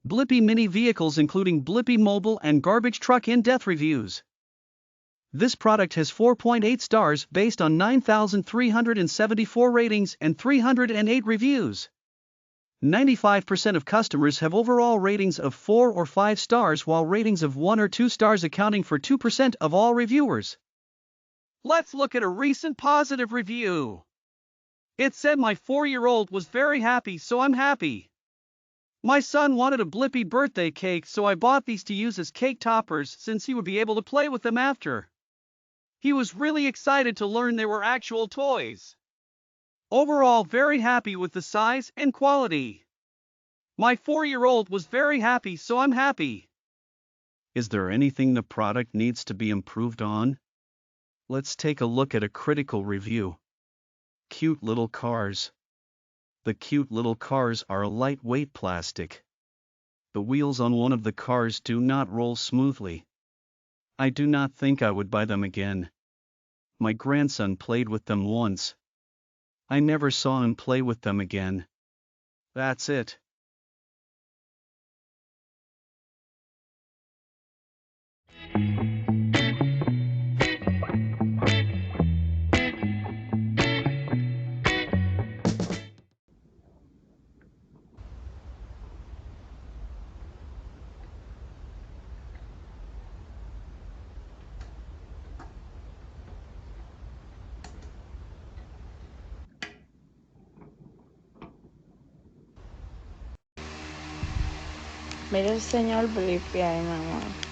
Blippi Mini Vehicles including Blippi Mobile and Garbage Truck in-depth reviews. This product has 4.8 stars based on 9,374 ratings and 308 reviews. 95% of customers have overall ratings of 4 or 5 stars, while ratings of 1 or 2 stars accounting for 2% of all reviewers. Let's look at a recent positive review. It said, "My 4-year-old was very happy, so I'm happy. My son wanted a Blippi birthday cake, so I bought these to use as cake toppers since he would be able to play with them after. He was really excited to learn they were actual toys. Overall, very happy with the size and quality. My 4-year-old was very happy, so I'm happy." Is there anything the product needs to be improved on? Let's take a look at a critical review. Cute little cars. The cute little cars are a lightweight plastic. The wheels on one of the cars do not roll smoothly. I do not think I would buy them again. My grandson played with them once. I never saw him play with them again. That's it. Mira el señor Blippi ahí, mi amor.